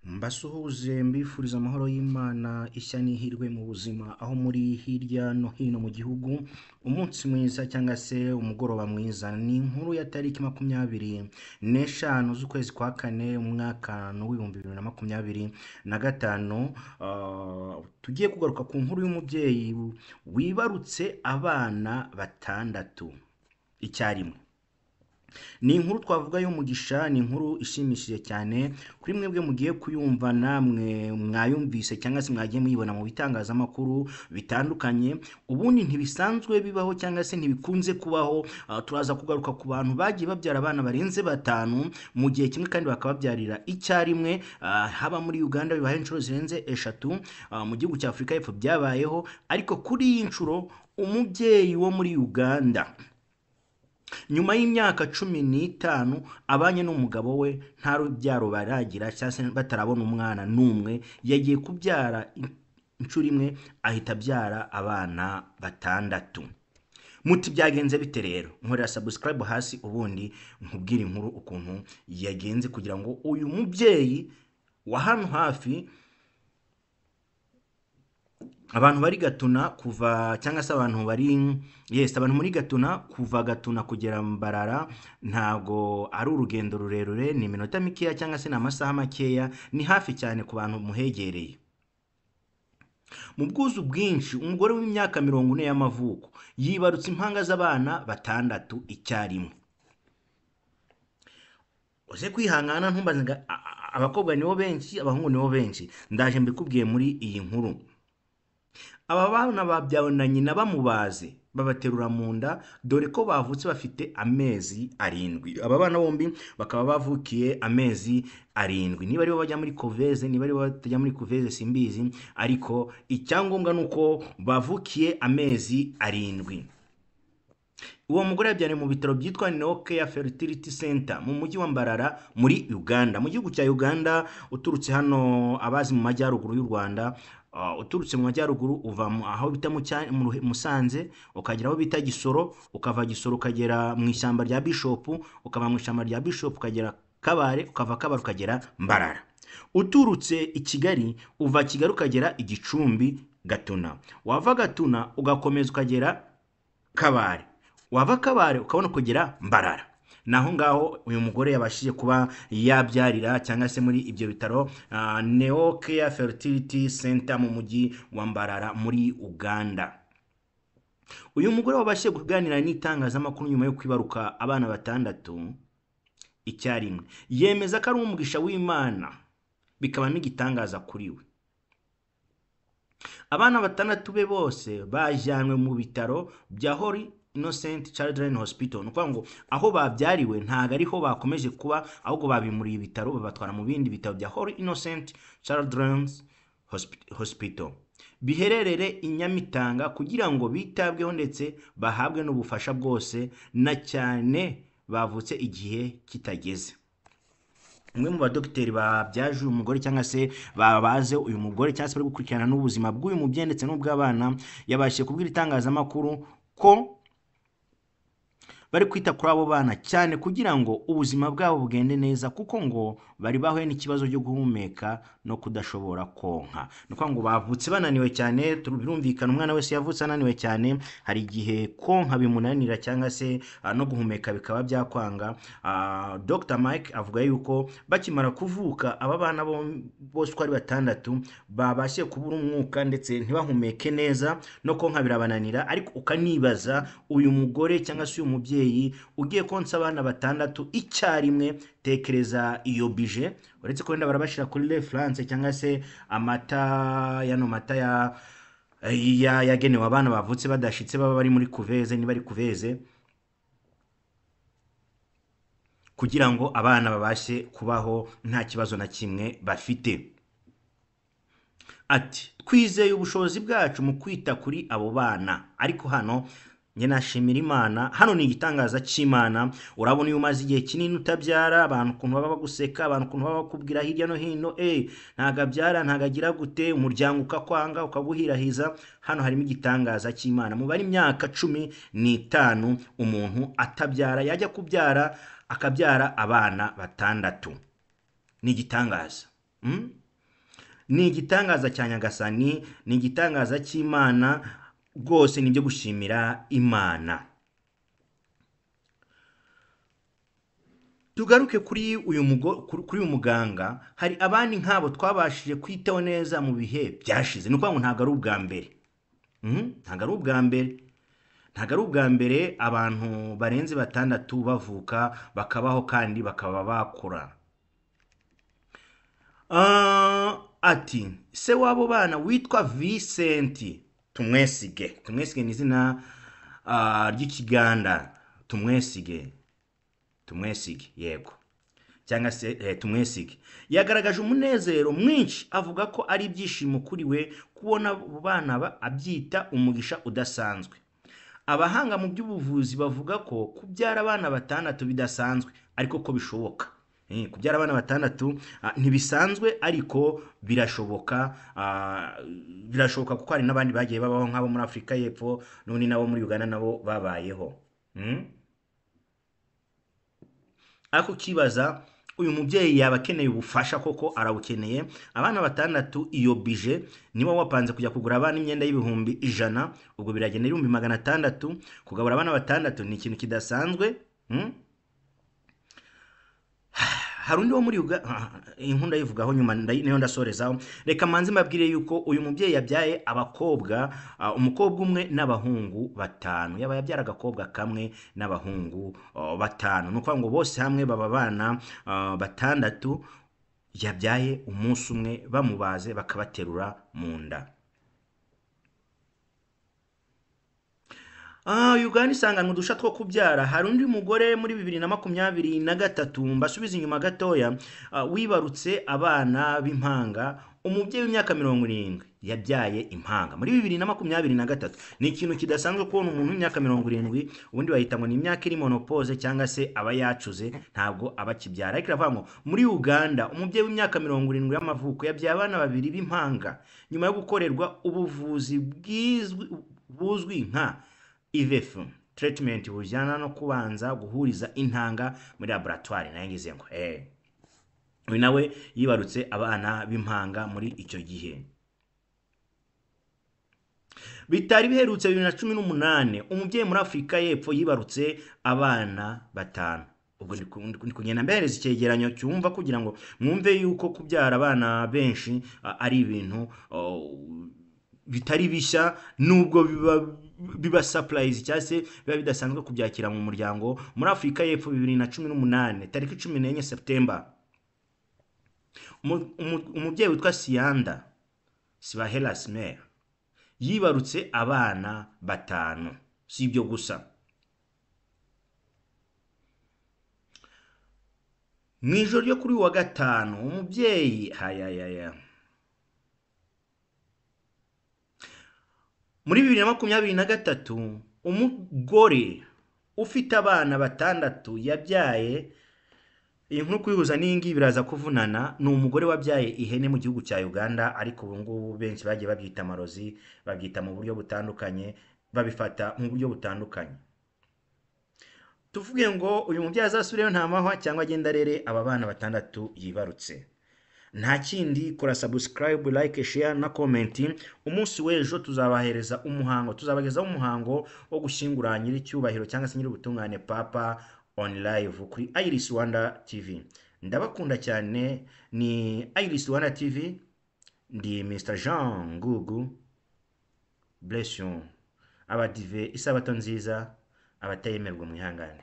Mbasuhuze mbifuriza amahoro y'Imana ishya n'ihirwe mu buzima aho muri hirya no hino mu gihugu. Umunsi mwiza cyangwa se umugoroba mwiza. Ni inkuru ya tariki 25 z'ukwezi kwa kane umwaka w'ibihumbi 2025. Tugiye kugaruka ku nkuru y'umubyeyi wibarutse abana batandatu icyarimwe. Ni inkuru twavuga y'umugisha, ni inkuru ishimishije cyane kuri mwebwe mugiye kuyumva, namwe mwayumvise cyangwa se mwagiye muyibona mu bitangazamakuru bitandukanye. Ubundi ntibisanzwe bibaho cyangwa se ntibikunze kubaho. Turaza kugaruka ku bantu bagiye babyara abana barenze batanu mu gihe kimwe kandi bakababyarira icyarimwe. Haba muri Uganda bibaye inshuro zirenze 3, mu gihugu cya Afurika y'Epfo byabayeho, ariko kuri iyi nshuro umubyeyi wo muri Uganda nyuma y'imyaka 15 abanye n'umugabo we nta rubyaro baragira cyangwa se batarabona umwana n'umwe, yagiye kubyara inshuro imwe ahita abyara abana batandatu. Muti byagenze bite rero? Nkorera subscribe hasi ubundi nkubwira inkuru ukuntu yagenze, kugira ngo uyu mubyeyi wa hano hafi, abantu bari Gatuna kuva cyangwa se abantu muri Gatuna kuva Gatuna kugera Mbarara ntago ari urugendo rurerure, ni iminota mikeya cyangwa se n'amasaha makeya, ni hafi cyane ku bantu muhegereye. Mu bwuzu bwinshi umugore w'imyaka 40 y'amavuko yibarutse impanga z'abana batandatu icyarimwe. Uze kwihangana ntumbaze abakobwa nibo benshi abahungu nibo benshi, ndaje mbikubwiye muri iyi nkuru. Aba bana babyawe na nyina bamubaze, babaterura mu nda, dore ko bavutse bafite amezi 7. Aba bana bombi bakaba bavukiye amezi 7. Niba ari bo bajya muri Koveze, niba ari bo batajya muri Koveze simbizi, ariko icyangombwa nuko bavukiye amezi 7. Uwo mugore yabyane mu bitaro byitwa Neocare Fertility Center mu mujyi wa Mbarara muri Uganda, mu gihugu cya Uganda. Uturutse hano abazi mu majyaruguru y'u Rwanda, uturutse mu majyaruguru uva aho bita Musanze, ukagera aho bita Gisoro, ukava Gisoro ukagera mu ishyamba rya Bishop, ukava mu ishyamba rya Bishop ukagera Kabare, ukava Kabare ukagera Mbarara. Uturutse i Kigali uva Kigali ukagera Igicumbi Gatuna, wava Gatuna ugakomeza ukagera Kabare, wava Kabare ukabona kugera Mbarara. Naho ngaho uyu mugore yabashije kuba yabyarira cyangwa se muri ibyo bitaro Neocare Fertility Center mu mujyi wa Mbarara muri Uganda. Uyu mugore wabashije kuganira n'itangazamakuru nyuma yo kwibaruka abana batandatu icyarimwe, yemeza ko ari umugisha w'Imana, bikaba n'igitangaza kuri we. Abana batandatu be bose bajyanwe mu bitaro bya Holy Innocent Children Hospital. Nukuvuga ngo aho babyariwe ntago ariho bakomeje kuba, ahubwo babimuriye ibitaro babatwara mu bindi bitaro bya Holy Innocent Children's Hospital bihererere i Nyamitanga, kugira ngo bitabweho ndetse bahabwe n'ubufasha bwose, na cyane bavutse igihe kitageze. Umwe mu badokiteri babyaje uyu mugore cyangwa se babaze uyu mugore cyangwa se bari gukurikirana n'ubuzima bw'uyu mubyeyi ndetse n'ubw'abana, yabashije kubwira itangazamakuru ko bari kwita kuri abo bana cyane kugira ngo ubuzima bwabo bugende neza, kuko ngo bari bahuye n'ikibazo cyo guhumeka no kudashobora konka. Nuko ngo bavutse bananiwe cyane, birumvikana umwana wese yavutse ananiwe cyane, hari igihe konka bimunanira cyangwa se no guhumeka bikaba byakwanga. Dr. Mike avuga yuko bakimara kuvuka aba bana bose uko ari batandatu babashye kubura umwuka ndetse ntibahumeke neza, no konka birabananira. Ariko ukanibaza uyu mugore cyangwa se uyu mubyeyi ugiye konsa abana batandatu icyarimwe, tekereza iyo bije. Uretse ko wenda barabashira kuri Le France cyangwa se amata yagenewe abana bavutse badashitse baba bari muri Koveze, niba ari Koveze, kugira ngo abana babashe kubaho nta kibazo na kimwe bafite. Ati twizeye ubushobozi bwacu mu kwita kuri abo bana, ariko hano njye nashimira Imana, hano ni igitangaza cy'Imana. Urabona iyo umaze igihe kinini utabyara, abantu ukuntu baba baguseka, abantu ukuntu baba bakubwira hirya no hino, ntago abyara, ntago agira gute, umuryango ukakwanga ukaguhirahiza. Hano harimo igitangaza cy'Imana. Mu bari imyaka 15 umuntu atabyara, yajya kubyara akabyara abana batandatu, ni igitangaza. ni igitangaza cya Nyagasani, ni igitangaza cy'Imana, rwose ni ibyo gushimira Imana. Tugaruke kuri uyu muganga. Hari abandi nk'abo twabashije kwitaho neza mu bihe byashize. Ni ukuvuga ngo ntabwo ari ubwa mbere. Ntabwo ari ubwa mbere. Ntabwo ari ubwa mbere abantu barenze 6 bavuka bakabaho kandi bakaba bakura. Ati se wabo bana witwa Vincent Tumwesige. Tumwesige ni izina ry'Ikiganda. Tumwesige yego, cyangwa se Tumwesige yagaragaje umunezero mwinshi, avuga ko ari ibyishimo kuri we kubona bana abyita umugisha udasanzwe. Abahanga mu by'ubuvuzi bavuga ko kubyara abana 6 bidasanzwe ariko ko bishoboka. Kubyara abana 6 ntibisanzwe ariko birashoboka. Birashoboka kuko hari n'abandi bagiye babaho nk'abo muri Afrika y'Epfo, n'undi nabo muri Uganda nabo babayeho. Ako kibaza uyu mubyeyi yaba akeneye ubufasha koko arabukeneye. Abana 6 iyo bije niba wapanze kujya kugura abana imyenda y'ibihumbi 100, ubwo biragenda 600. Kugabura abana 6 ni ikintu kidasanzwe. Hari undi wo muri inkunda yivugaho nyuma niyo ndasorezaho. Reka manzi mbabwire yuko uyu mubyeyi yabyaye abakobwa, umukobwa umwe n'abahungu 5. Yaba yabyara agakobwa kamwe n'abahungu 5. Nuko ngo bose hamwe baba bana 6 yabyaye umunsi umwe bamubaze bakabaterura mu nda. Uganda isanganwe udusha two kubyara. Hari undi mugore muri 2023 mbasubiza inyuma gatoya, wibarutse abana b'impanga. Umubyeyi w'imyaka 70 yabyaye impanga muri 2023. Ni ikintu kidasanzwe kubona umuntu w'imyaka 70, ubundi bahita ngo ni imyaka iri monopause cyangwa se aba yacuze, ntabwo abakibyara. Ariko iravuga ngo muri Uganda umubyeyi w'imyaka 70 y'amavuko yabyaye abana 2 b'impanga nyuma yo gukorerwa ubuvuzi buzwi nka IVF treatment, bujyana no kubanza guhuriza intanga muri laboratoire. Nayangize ngo uyu nawe yibarutse abana b'impanga muri icyo gihe. Bitari biherutse 2018 umubyeyi muri Afrika y'Epfo yibarutse abana 5. Ubwo ndi kugenda mbereza icyegeranyo cyumva kugira ngo mwumve yuko kubyara abana benshi ari ibintu bitari bishya, nubwo biba surprise cyangwa se biba bidasanzwe kubyakira mu muryango. Muri Afrika y'Epfo 2018 tariki 14 September umubyeyi witwa Sianda Sibahela Smer yibarutse abana 5. Si ibyo gusa, mu ijoro ryo kuri wa gatanu umubyeyi muri 2023 umugore ufite abana 6 yabyaye. Iyi nkuru kwihuza n'ingi biraza kuvunana. Ni umugore wabyaye ihene mu gihugu cya Uganda, ariko ubu ngubu benshi bagiye babyita amarozi, babyita mu buryo butandukanye, babifata mu buryo butandukanye. Tuvuge ngo uyu mubyeyi azasubireyo nta mahwa cyangwa agenda rere aba bana 6 yibarutse. Nta kindi, kora subscribe, like, share na comment. Umunsi w'ejo tuzabahereza umuhango, tuzabagezaho umuhango wo gushyingura nyiricyubahiro cyangwa se nyir'ubutungane Papa on live kuri Iris Rwanda TV. Ndabakunda cyane. Ni Iris Rwanda TV, ndi Mr. Jean Ngugu. Bless you. Abadive isabato nziza, abatayemerwa mwihangane.